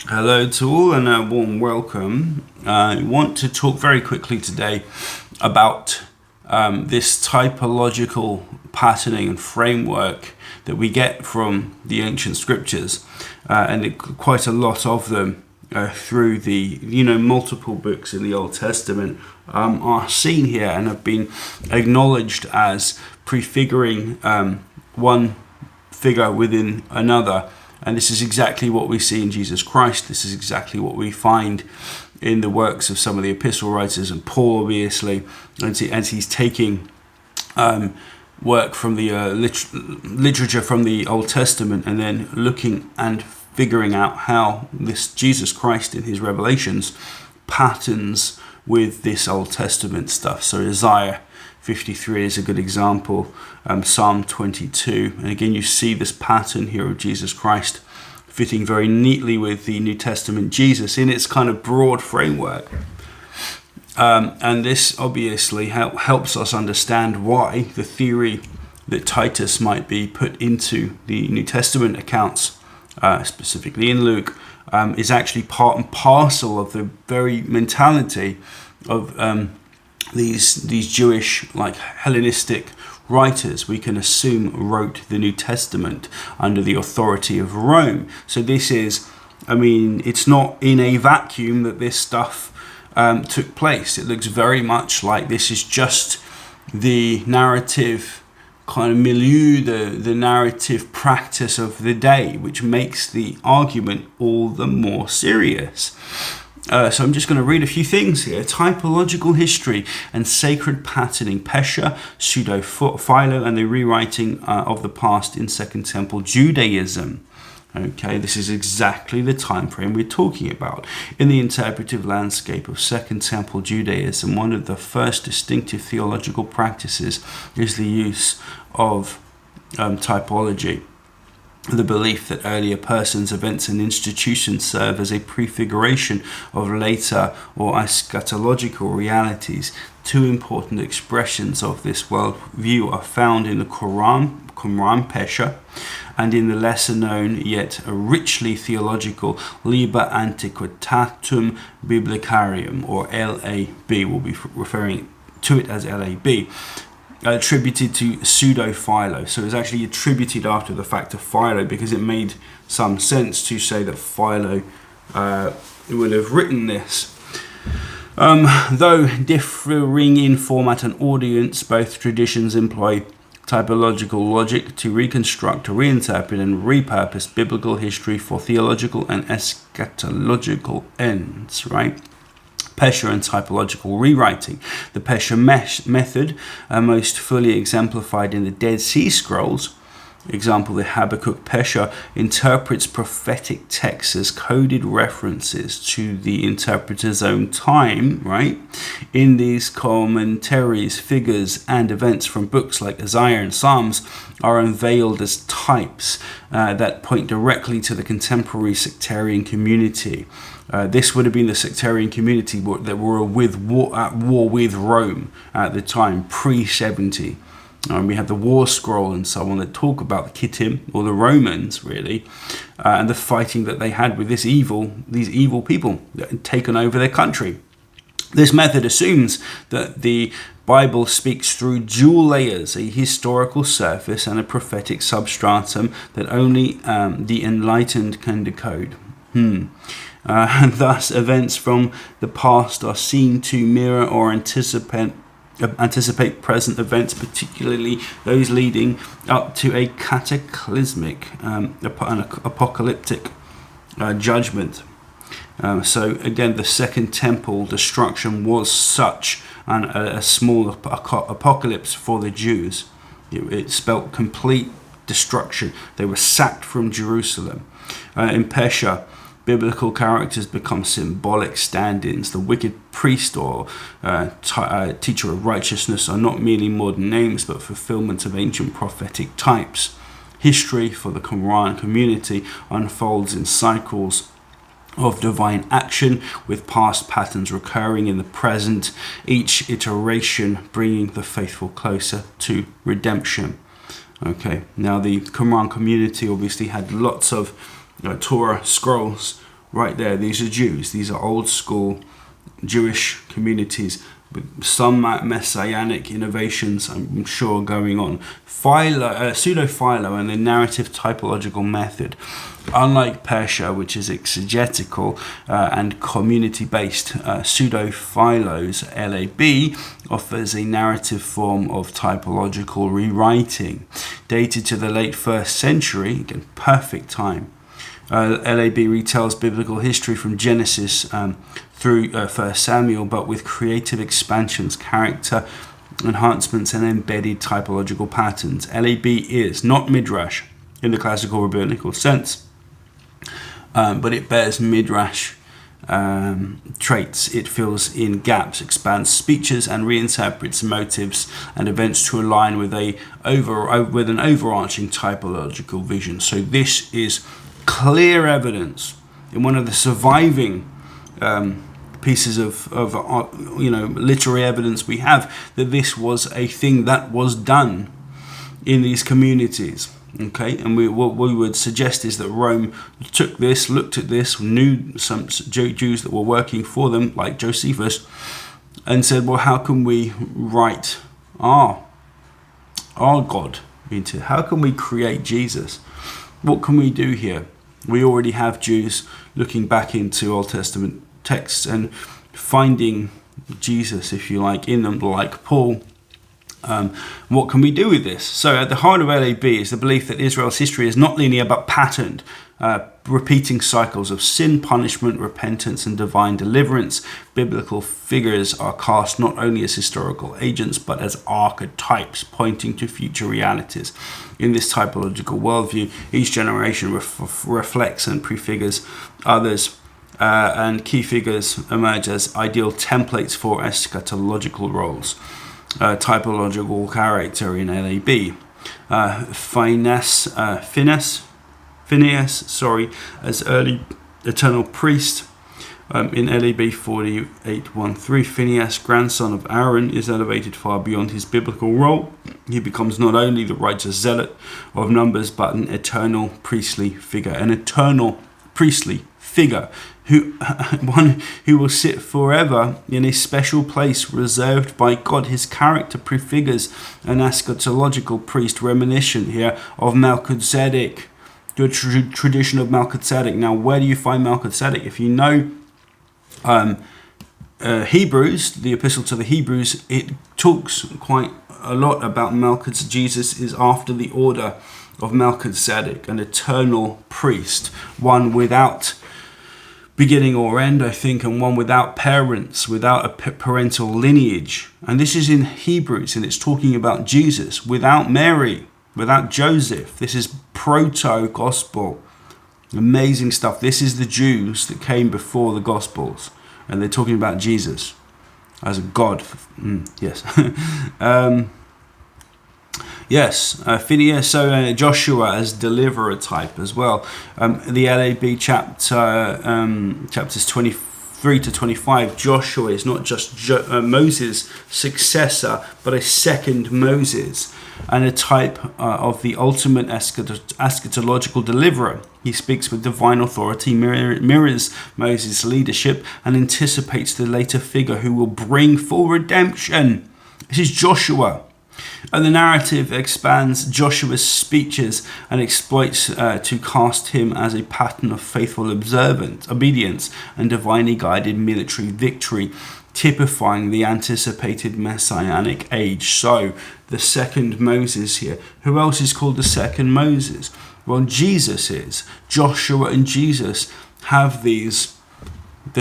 Hello to all and a warm welcome. I want to talk very quickly today about this typological patterning and framework that we get from the ancient scriptures, quite a lot of them through the multiple books in the Old Testament are seen here and have been acknowledged as prefiguring one figure within another. And this is exactly what we see in Jesus Christ. This is exactly what we find in the works of some of the epistle writers and Paul, obviously, as he's taking work from the literature from the Old Testament and then looking and figuring out how this Jesus Christ in his revelations patterns with this Old Testament stuff. So Isaiah 53 is a good example, Psalm 22, and again you see this pattern here of Jesus Christ fitting very neatly with the New Testament Jesus in its kind of broad framework. And this obviously helps us understand why the theory that Titus might be put into the New Testament accounts, specifically in Luke, is actually part and parcel of the very mentality of these Jewish, like Hellenistic writers, we can assume wrote the New Testament under the authority of Rome. So this is, it's not in a vacuum that this stuff took place. It looks very much like this is just the narrative kind of milieu, the narrative practice of the day, which makes the argument all the more serious. So I'm just going to read a few things here. Typological history and sacred patterning, pesher, pseudo-philo, and the rewriting of the past in Second Temple Judaism. Okay, this is exactly the time frame we're talking about. In the interpretive landscape of Second Temple Judaism, one of the first distinctive theological practices is the use of typology. The belief that earlier persons, events, and institutions serve as a prefiguration of later or eschatological realities. Two important expressions of this worldview are found in the Quran pesher, and in the lesser known yet richly theological Liber Antiquitatum Biblicarium, or LAB. We'll be referring to it as LAB. Attributed to pseudo-Philo. So it's actually attributed after the fact to Philo because it made some sense to say that Philo would have written this. Though differing in format and audience, both traditions employ typological logic to reconstruct, reinterpret, and repurpose biblical history for theological and eschatological ends, right? Pesher and typological rewriting. The pesher method, most fully exemplified in the Dead Sea Scrolls. Example, the Habakkuk pesher interprets prophetic texts as coded references to the interpreter's own time, right? In these commentaries, figures and events from books like Isaiah and Psalms are unveiled as types that point directly to the contemporary sectarian community. This would have been the sectarian community that were at war with Rome at the time, pre-70. We have the War Scroll and so on that talk about the Kittim, or the Romans, really, and the fighting that they had with these evil people that had taken over their country. This method assumes that the Bible speaks through dual layers, a historical surface and a prophetic substratum that only the enlightened can decode. And thus, events from the past are seen to mirror or anticipate present events, particularly those leading up to a cataclysmic, apocalyptic judgment. So again, the Second Temple destruction was such a small apocalypse for the Jews. It spelt complete destruction. They were sacked from Jerusalem. In pesher, biblical characters become symbolic stand-ins. The wicked priest or teacher of righteousness are not merely modern names, but fulfillment of ancient prophetic types. History for the Qumran community unfolds in cycles of divine action, with past patterns recurring in the present, each iteration bringing the faithful closer to redemption. Okay, now the Qumran community obviously had lots of Torah scrolls right there. These are Jews. These are old school Jewish communities with some messianic innovations, I'm sure, going on. Pseudo-philo and the narrative typological method. Unlike pesher, which is exegetical and community-based, pseudo-philo's LAB offers a narrative form of typological rewriting. Dated to the late 1st century, again, perfect time. LAB retells biblical history from Genesis through 1 Samuel, but with creative expansions, character enhancements, and embedded typological patterns. LAB is not midrash in the classical rabbinical sense, but it bears midrash traits. It fills in gaps, expands speeches, and reinterprets motives and events to align with an overarching typological vision. So this is clear evidence in one of the surviving pieces of literary evidence we have that this was a thing that was done in these communities. Okay, and what we would suggest is that Rome took this, looked at this, knew some Jews that were working for them, like Josephus, and said, well, how can we write our God into? How can we create Jesus? What can we do here? We already have Jews looking back into Old Testament texts and finding Jesus, if you like, in them, like Paul. What can we do with this? So at the heart of LAB is the belief that Israel's history is not linear but patterned, repeating cycles of sin, punishment, repentance, and divine deliverance. Biblical figures are cast not only as historical agents but as archetypes pointing to future realities. In this typological worldview, each generation reflects and prefigures others, and key figures emerge as ideal templates for eschatological roles. Typological character in LAB. Phineas, as early eternal priest in LAB 48:13. Phineas, grandson of Aaron, is elevated far beyond his biblical role. He becomes not only the righteous zealot of Numbers, but an eternal priestly figure. An eternal priestly figure, one who will sit forever in a special place reserved by God. His character prefigures an eschatological priest, reminiscent here of Melchizedek, the tradition of Melchizedek. Now, where do you find Melchizedek? If you know Hebrews, the epistle to the Hebrews, it talks quite a lot about Melchizedek. Jesus is after the order of Melchizedek, an eternal priest, one without beginning or end, I think, and one without parents, without a parental lineage. And this is in Hebrews, and it's talking about Jesus, without Mary, without Joseph. This is proto-gospel. Amazing stuff. This is the Jews that came before the Gospels, and they're talking about Jesus as a God. Yes. Yes, Phineas, so Joshua as deliverer type as well. The LAB chapters 23 to 25, Joshua is not just Moses' successor, but a second Moses, and a type of the ultimate eschatological deliverer. He speaks with divine authority, mirrors Moses' leadership, and anticipates the later figure who will bring full redemption. This is Joshua. And the narrative expands Joshua's speeches and exploits to cast him as a pattern of faithful obedience and divinely guided military victory, typifying the anticipated messianic age. So, the second Moses here. Who else is called the second Moses? Well, Jesus is. Joshua and Jesus have the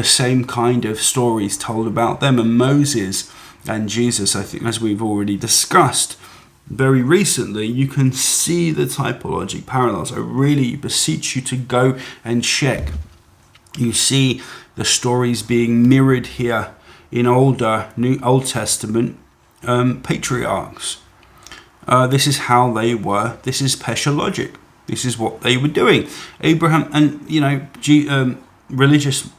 same kind of stories told about them, and Moses and Jesus, I think, as we've already discussed very recently, you can see the typologic parallels. I really beseech you to go and check. You see the stories being mirrored here in Old Testament patriarchs. This is how they were. This is pesher logic. This is what they were doing. Abraham and religious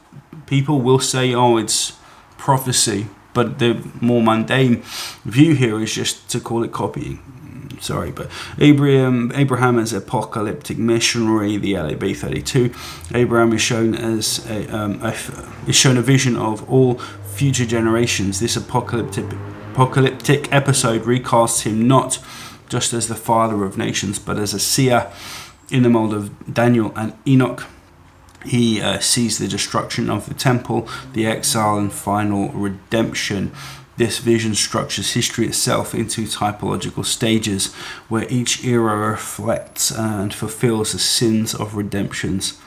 people will say, "Oh, it's prophecy." But the more mundane view here is just to call it copying. but Abraham as apocalyptic missionary, the LAB 32. Abraham is shown as a vision of all future generations. This apocalyptic episode recasts him not just as the father of nations, but as a seer in the mold of Daniel and Enoch. He sees the destruction of the temple, the exile, and final redemption. This vision structures history itself into typological stages, where each era reflects and fulfills the sins of redemptions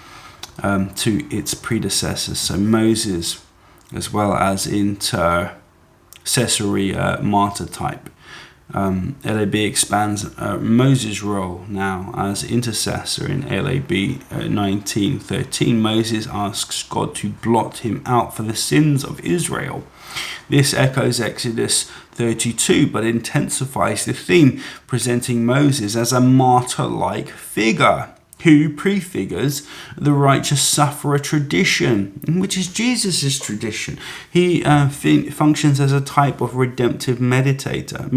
to its predecessors. So Moses, as well as intercessory martyr type. LAB expands Moses' role now as intercessor. In LAB 19:13, Moses asks God to blot him out for the sins of Israel. This echoes Exodus 32, but intensifies the theme, presenting Moses as a martyr-like figure who prefigures the righteous sufferer tradition, which is Jesus' tradition. He functions as a type of redemptive mediator,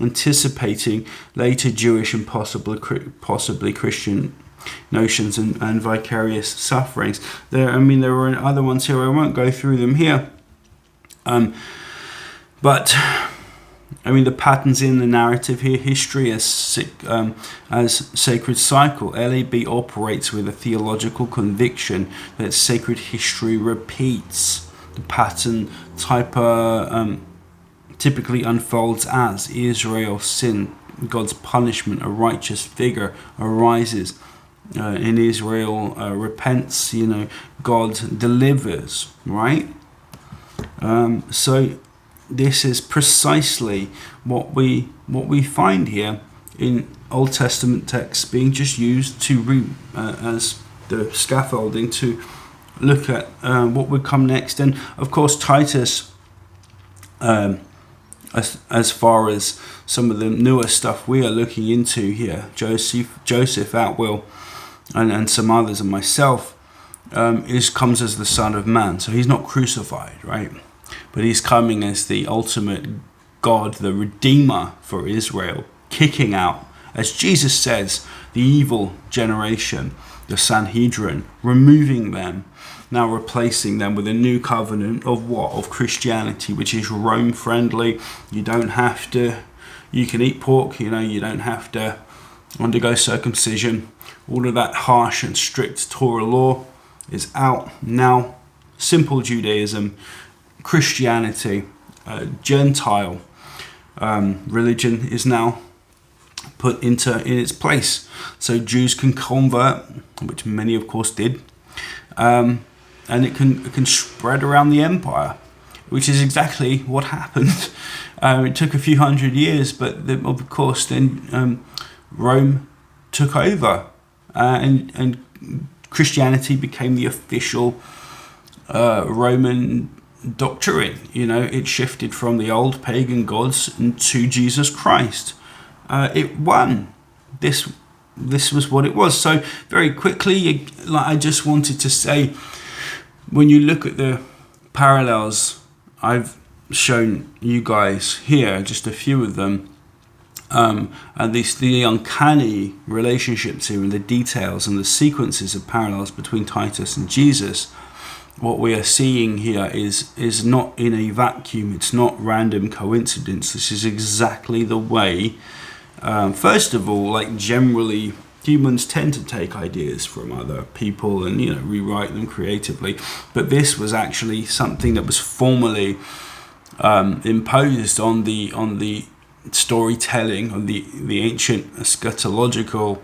anticipating later Jewish and possibly Christian notions and vicarious sufferings. There were other ones here. I won't go through them here. But the patterns in the narrative here, history as sacred cycle. LAB operates with a theological conviction that sacred history repeats. The pattern typically unfolds as Israel's sin, God's punishment, a righteous figure arises. In Israel repents, God delivers, right? So this is precisely what we find here in Old Testament texts being just used to as the scaffolding to look at what would come next. And of course Titus, as far as some of the newer stuff we are looking into here, Joseph Atwill and some others and myself, comes as the Son of Man. So he's not crucified, right? But he's coming as the ultimate God, the Redeemer for Israel, kicking out, as Jesus says, the evil generation, the Sanhedrin, removing them, now replacing them with a new covenant of what? Of Christianity, which is Rome friendly. You can eat pork, you don't have to undergo circumcision. All of that harsh and strict Torah law is out now. Simple Judaism, Christianity, Gentile religion is now put in its place. So Jews can convert, which many of course did, and it can spread around the empire, which is exactly what happened. It took a few hundred years, but of course then Rome took over, and Christianity became the official Roman doctrine. It shifted from the old pagan gods to Jesus Christ. It won. This was what it was. So very quickly, I just wanted to say, when you look at the parallels I've shown you guys here, just a few of them, and the uncanny relationships here and the details and the sequences of parallels between Titus and Jesus, what we are seeing here is not in a vacuum. It's not random coincidence. This is exactly the way, first of all, generally humans tend to take ideas from other people and rewrite them creatively, but this was actually something that was formally imposed on the storytelling of the ancient eschatological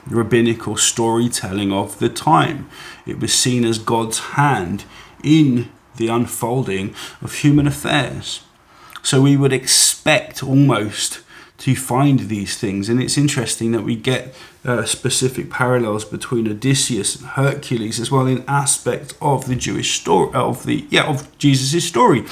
rabbinical storytelling of the time. It was seen as God's hand in the unfolding of human affairs. So we would expect almost to find these things, and it's interesting that we get specific parallels between Odysseus and Hercules as well in aspect of the Jewish story of Jesus' story.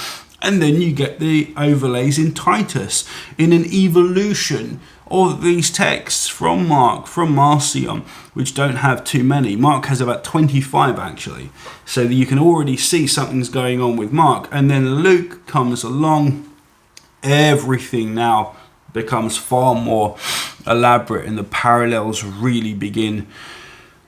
And then you get the overlays in Titus in an evolution of these texts from Mark, from Marcion, which don't have too many. Mark has about 25 actually. So you can already see something's going on with Mark. And then Luke comes along. Everything now becomes far more elaborate, and the parallels really begin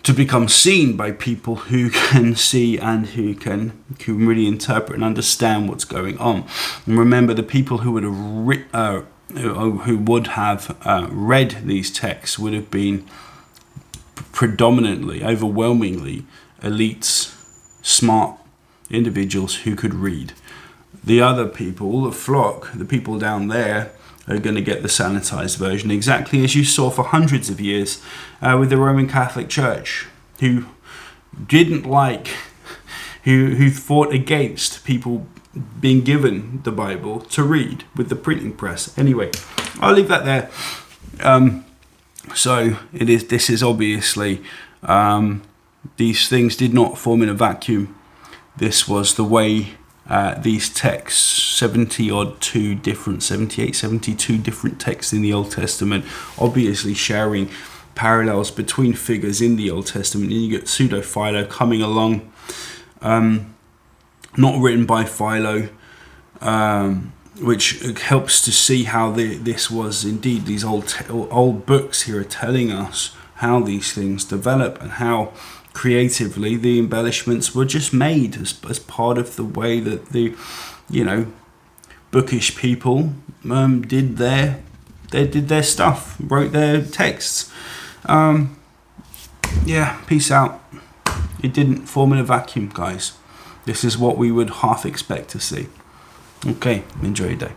to become seen by people who can see and who can really interpret and understand what's going on. And remember, the people who would have read these texts would have been predominantly, overwhelmingly, elites, smart individuals who could read. The other people, the flock, the people down there, are going to get the sanitized version, exactly as you saw for hundreds of years with the Roman Catholic Church, who didn't like, who fought against people being given the Bible to read with the printing press. Anyway, I'll leave that there. So this is obviously, these things did not form in a vacuum. This was the way these texts, 72 different texts in the Old Testament, obviously sharing parallels between figures in the Old Testament. And you get Pseudo-Philo coming along, not written by Philo, which helps to see how this was indeed, these old books here are telling us how these things develop and how creatively the embellishments were just made as part of the way that the bookish people did their stuff, wrote their texts. Peace out. It didn't form in a vacuum, guys. This is what we would half expect to see. Okay, enjoy your day.